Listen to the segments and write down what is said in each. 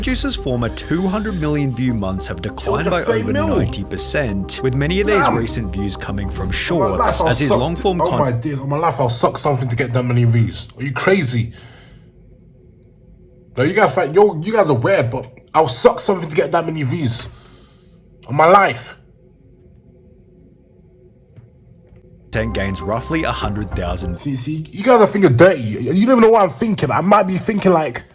Juice's former 200 million view months have declined by over 90%, with many of these recent views coming from shorts, as his long-form content. Oh my days, on my life, I'll suck something to get that many views. Are you crazy? No, you guys are weird, but I'll suck something to get that many views. On my life. Gains roughly 100,000. See, you guys are thinking dirty. You don't even know what I'm thinking. I might be thinking like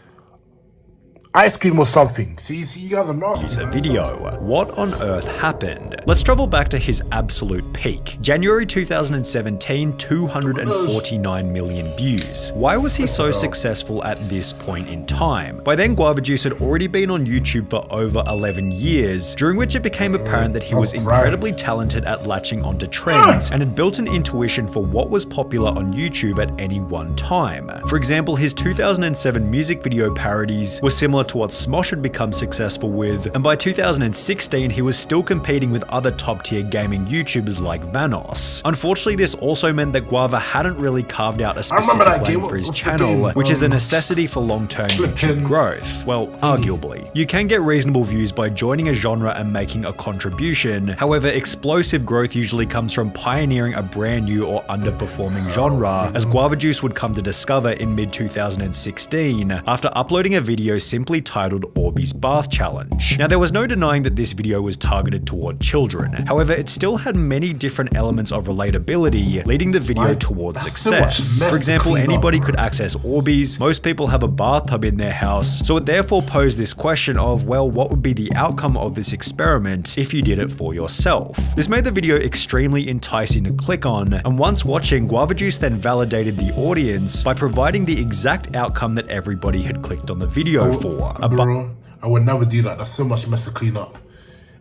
ice cream or something. See, you guys are nasty. A video. What on earth happened? Let's travel back to his absolute peak. January 2017, 249 million views. Why was he so successful at this point in time? By then, Guava Juice had already been on YouTube for over 11 years, during which it became apparent that he was incredibly talented at latching onto trends and had built an intuition for what was popular on YouTube at any one time. For example, his 2007 music video parodies were similar to what Smosh had become successful with, and by 2016 he was still competing with other top-tier gaming YouTubers like Vanos. Unfortunately, this also meant that Guava hadn't really carved out a specific lane for his channel, which is a necessity for long-term YouTube growth. Well, arguably. You can get reasonable views by joining a genre and making a contribution. However, explosive growth usually comes from pioneering a brand new or underperforming genre, as Guava Juice would come to discover in mid-2016 after uploading a video simply titled Orbeez Bath Challenge. Now, there was no denying that this video was targeted toward children. However, it still had many different elements of relatability, leading the video towards success. For example, anybody could access Orbeez, most people have a bathtub in their house, so it therefore posed this question of, well, what would be the outcome of this experiment if you did it for yourself? This made the video extremely enticing to click on, and once watching, Guava Juice then validated the audience by providing the exact outcome that everybody had clicked on the video for. Bro, I would never do that. That's so much mess to clean up.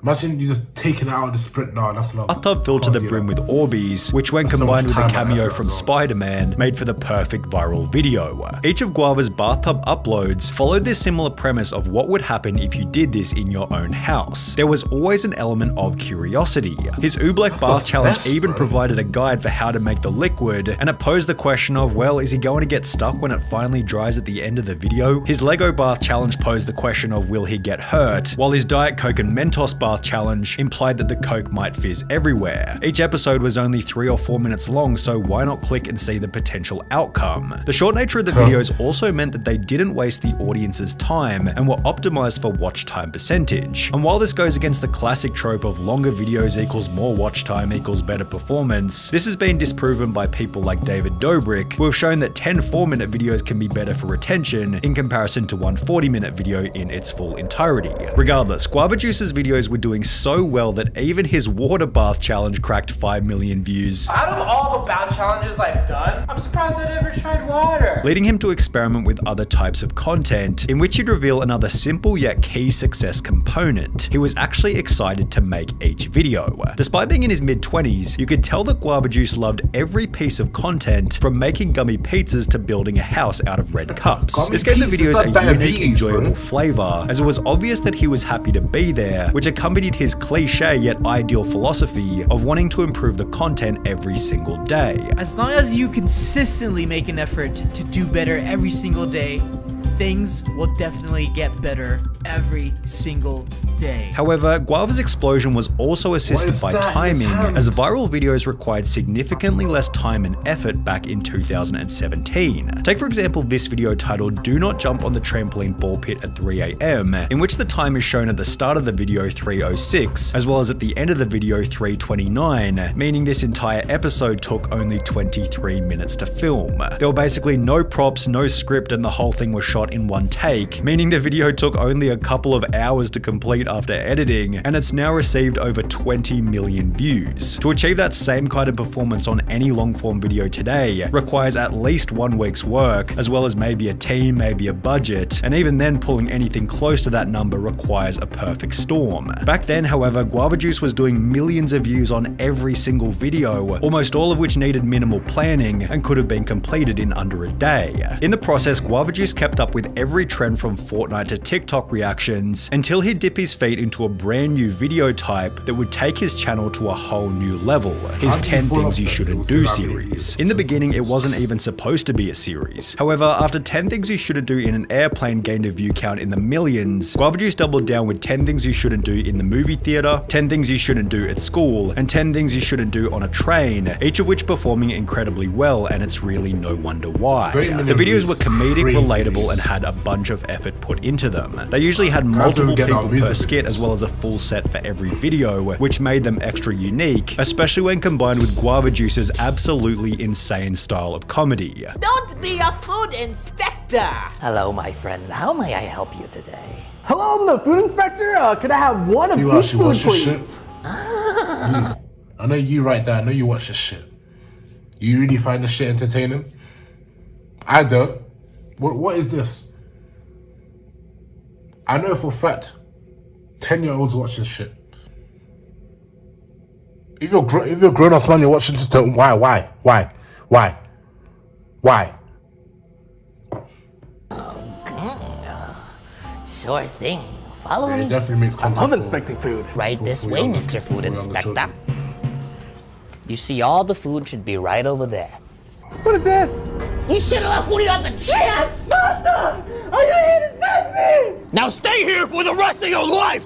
Imagine you just taking it out of the sprint. No, that's not. Bathtub filled to the brim with Orbeez, which when combined with a cameo from Spider-Man, made for the perfect viral video. Each of Guava's bathtub uploads followed this similar premise of what would happen if you did this in your own house. There was always an element of curiosity. His Oobleck Bath Challenge even provided a guide for how to make the liquid, and it posed the question of, well, is he going to get stuck when it finally dries at the end of the video? His Lego Bath Challenge posed the question of, will he get hurt? While his Diet Coke and Mentos Bath Challenge implied that the Coke might fizz everywhere. Each episode was only 3 or 4 minutes long, so why not click and see the potential outcome? The short nature of the videos also meant that they didn't waste the audience's time and were optimized for watch time percentage. And while this goes against the classic trope of longer videos equals more watch time equals better performance, this has been disproven by people like David Dobrik, who have shown that 10 4-minute videos can be better for retention in comparison to one 40-minute video in its full entirety. Regardless, Guava Juice's videos were doing so well that even his water bath challenge cracked 5 million views. Out of all the bath challenges I've done, I'm surprised I'd ever tried water. Leading him to experiment with other types of content, in which he'd reveal another simple yet key success component. He was actually excited to make each video. Despite being in his mid-20s, you could tell that Guava Juice loved every piece of content, from making gummy pizzas to building a house out of red cups. This gave the videos a unique, enjoyable flavor, as it was obvious that he was happy to be there, which accompanied his cliche yet ideal philosophy of wanting to improve the content every single day. As long as you consistently make an effort to do better every single day, things will definitely get better every single day. However, Guava's explosion was also assisted by timing, as viral videos required significantly less time and effort back in 2017. Take for example this video titled "Do Not Jump on the Trampoline Ball Pit at 3 AM, in which the time is shown at the start of the video 3:06, as well as at the end of the video 3:29, meaning this entire episode took only 23 minutes to film. There were basically no props, no script, and the whole thing was shot in one take, meaning the video took only a couple of hours to complete after editing, and it's now received over 20 million views. To achieve that same kind of performance on any long-form video today requires at least 1 week's work, as well as maybe a team, maybe a budget, and even then pulling anything close to that number requires a perfect storm. Back then, however, Guava Juice was doing millions of views on every single video, almost all of which needed minimal planning and could have been completed in under a day. In the process, Guava Juice kept up up with every trend from Fortnite to TikTok reactions until he'd dip his feet into a brand new video type that would take his channel to a whole new level, his 10 Things You Shouldn't Do series. In the beginning, it wasn't even supposed to be a series. However, after 10 Things You Shouldn't Do in an airplane gained a view count in the millions, Guava Juice doubled down with 10 Things You Shouldn't Do in the movie theater, 10 Things You Shouldn't Do at school, and 10 Things You Shouldn't Do on a train, each of which performing incredibly well, and it's really no wonder why. The videos were comedic, relatable, and had a bunch of effort put into them. They usually had multiple people per skit as well as a full set for every video, which made them extra unique, especially when combined with Guava Juice's absolutely insane style of comedy. Don't be a food inspector! Hello, my friend. How may I help you today? Hello, I'm the food inspector. Could I have one of each food, please? I know you right there. I know you watch this shit. You really find this shit entertaining? I don't. What is this? I know for a fact 10-year-olds watch this shit. If you're grown-ass man, you're watching this, why? Sure thing. Follow It me. definitely makes I content. love for- inspecting food. Right this for way, younger- Mr. Food for younger Inspector. children. You see, all the food should be right over there. What is this? You should have left Woody on the chance! Master! Are you here to save me? Now stay here for the rest of your life!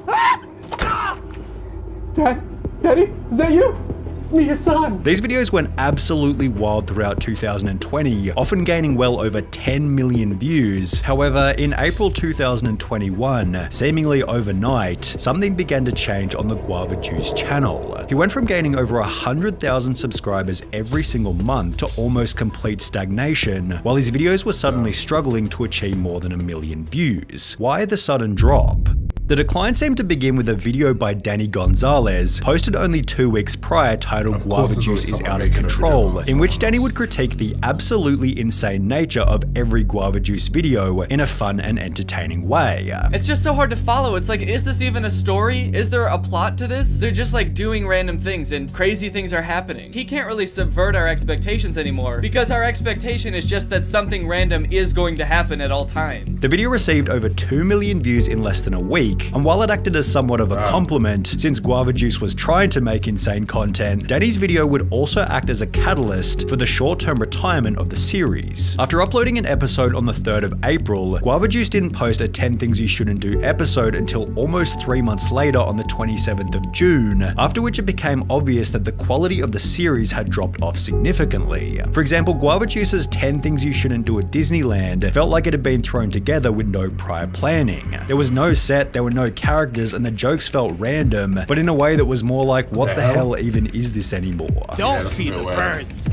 Daddy, is that you? It's me, your son. These videos went absolutely wild throughout 2020, often gaining well over 10 million views. However, in April 2021, seemingly overnight, something began to change on the Guava Juice channel. He went from gaining over 100,000 subscribers every single month to almost complete stagnation, while his videos were suddenly struggling to achieve more than 1 million views. Why the sudden drop? The decline seemed to begin with a video by Danny Gonzalez, posted only 2 weeks prior, titled Guava Juice is Out of Control, in which Danny would critique the absolutely insane nature of every Guava Juice video in a fun and entertaining way. It's just so hard to follow. It's like, is this even a story? Is there a plot to this? They're just like doing random things and crazy things are happening. He can't really subvert our expectations anymore because our expectation is just that something random is going to happen at all times. The video received over 2 million views in less than a week, and while it acted as somewhat of a compliment, since Guava Juice was trying to make insane content, Danny's video would also act as a catalyst for the short-term retirement of the series. After uploading an episode on the 3rd of April, Guava Juice didn't post a 10 Things You Shouldn't Do episode until almost 3 months later on the 27th of June, after which it became obvious that the quality of the series had dropped off significantly. For example, Guava Juice's 10 Things You Shouldn't Do at Disneyland felt like it had been thrown together with no prior planning. There was no set, there were no characters, and the jokes felt random, but in a way that was more like, what the hell even is this anymore? Don't feed the birds.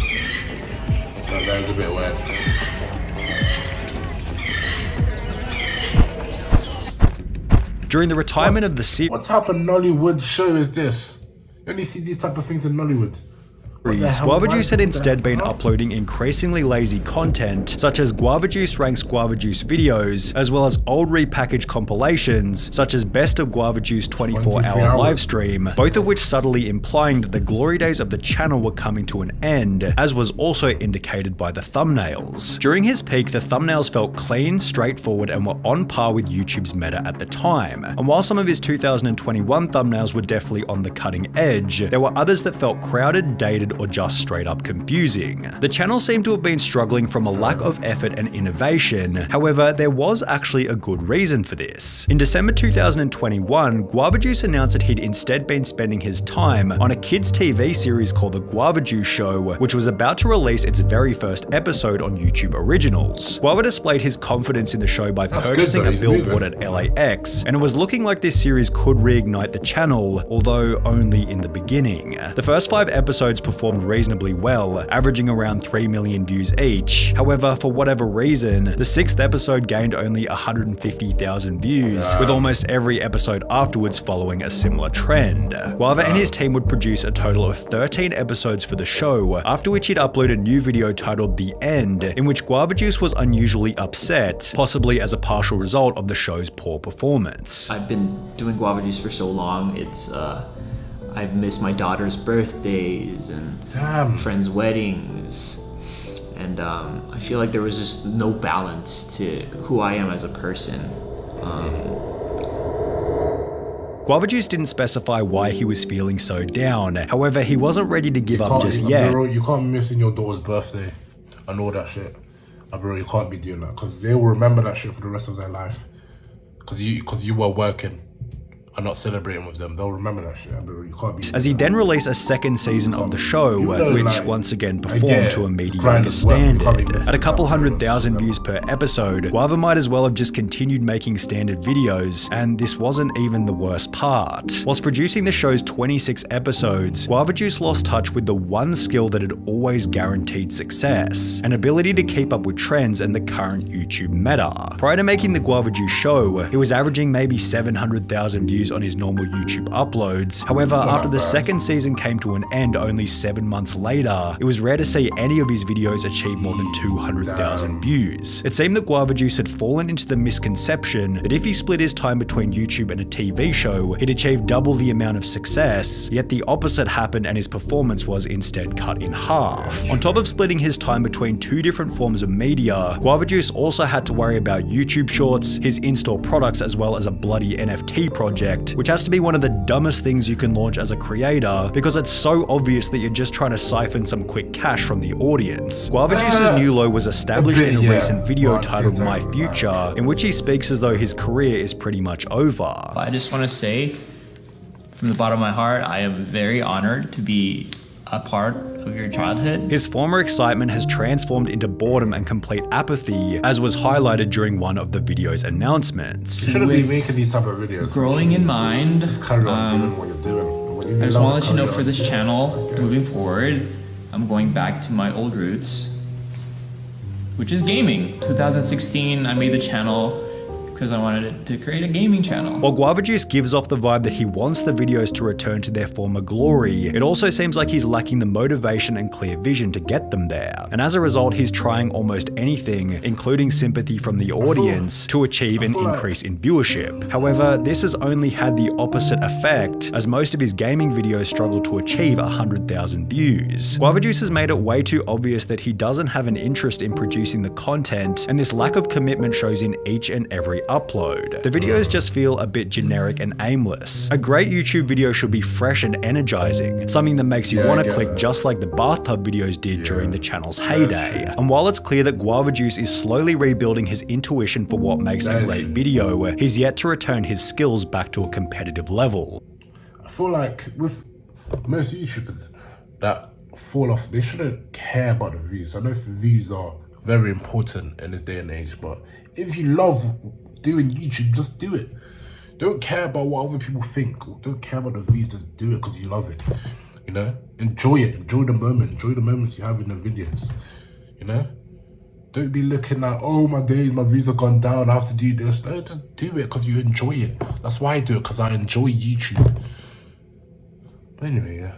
That was a bit weird. During the retirement of the series, What type of Nollywood show is this? You only see these type of things in Nollywood. Guava Juice had instead been uploading increasingly lazy content, such as Guava Juice ranks Guava Juice videos, as well as old repackaged compilations, such as Best of Guava Juice 24-hour livestream, both of which subtly implying that the glory days of the channel were coming to an end, as was also indicated by the thumbnails. During his peak, the thumbnails felt clean, straightforward, and were on par with YouTube's meta at the time. And while some of his 2021 thumbnails were definitely on the cutting edge, there were others that felt crowded, dated, or just straight up confusing. The channel seemed to have been struggling from a lack of effort and innovation. However, there was actually a good reason for this. In December 2021, Guava Juice announced that he'd instead been spending his time on a kids TV series called The Guava Juice Show, which was about to release its very first episode on YouTube Originals. Guava displayed his confidence in the show by purchasing a billboard at LAX, and it was looking like this series could reignite the channel, although only in the beginning. The first 5 episodes performed reasonably well, averaging around 3 million views each. However, for whatever reason, the 6th episode gained only 150,000 views, with almost every episode afterwards following a similar trend. Guava and his team would produce a total of 13 episodes for the show, after which he'd upload a new video titled The End, in which Guava Juice was unusually upset, possibly as a partial result of the show's poor performance. I've been doing Guava Juice for so long, I've missed my daughter's birthdays and friends' weddings. and I feel like there was just no balance to who I am as a person. Guava Juice didn't specify why he was feeling so down. However, he wasn't ready to give up just yet. Bro, you can't be missing your daughter's birthday and all that shit. Bro, you can't be doing that because they will remember that shit for the rest of their life. Because you were working and not celebrating with them. They'll remember that shit. Bro, you can't be. As he then released a second season of the show, which like, once again performed to a mediocre well, you standard. can't be missing At a couple something, 100,000 views per episode, Guava might as well have just continued making standard videos, and this wasn't even the worst part. Whilst producing the show's 26 episodes, Guava Juice lost touch with the one skill that had always guaranteed success, an ability to keep up with trends and the current YouTube meta. Prior to making the Guava Juice show, he was averaging maybe 700,000 views on his normal YouTube uploads. However, after the second season came to an end only 7 months later, it was rare to see any of his videos achieve more than 200,000 views. It seemed that Guava Juice had fallen into the misconception that if he split his time between YouTube and a TV show, he'd achieve double the amount of success, yet the opposite happened and his performance was instead cut in half. On top of splitting his time between two different forms of media, Guava Juice also had to worry about YouTube Shorts, his in-store products, as well as a bloody NFT project, which has to be one of the dumbest things you can launch as a creator because it's so obvious that you're just trying to siphon some quick cash from the audience. Guava Juice's new low was established in a recent video titled My Future, in which he speaks as though his career is pretty much over. I just want to say, from the bottom of my heart, I am very honored to be a part of your childhood. His former excitement has transformed into boredom and complete apathy, as was highlighted during one of the video's announcements. You shouldn't be making these type of videos. Growing in mind, just carry on doing what you're doing. I just want to let you know for this channel, moving forward, I'm going back to my old roots, which is gaming. 2016, I made the channel because I wanted to create a gaming channel. While Guava Juice gives off the vibe that he wants the videos to return to their former glory, it also seems like he's lacking the motivation and clear vision to get them there. And as a result, he's trying almost anything, including sympathy from the audience, to achieve an increase in viewership. However, this has only had the opposite effect, as most of his gaming videos struggle to achieve 100,000 views. Guava Juice has made it way too obvious that he doesn't have an interest in producing the content, and this lack of commitment shows in each and every upload. The videos just feel a bit generic and aimless. A great YouTube video should be fresh and energizing, something that makes you want to click just like the bathtub videos did during the channel's heyday. And while it's clear that Guava Juice is slowly rebuilding his intuition for what makes a great video, he's yet to return his skills back to a competitive level. I feel like with most YouTubers that fall off, they shouldn't care about the views. I know views are very important in this day and age, but if you love doing YouTube, just do it. Don't care about what other people think. Don't care about the views, just do it because you love it. You know? Enjoy it. Enjoy the moment. Enjoy the moments you have in the videos. You know? Don't be looking at, oh my days, my views have gone down, I have to do this. No, just do it because you enjoy it. That's why I do it, because I enjoy YouTube. But anyway, yeah.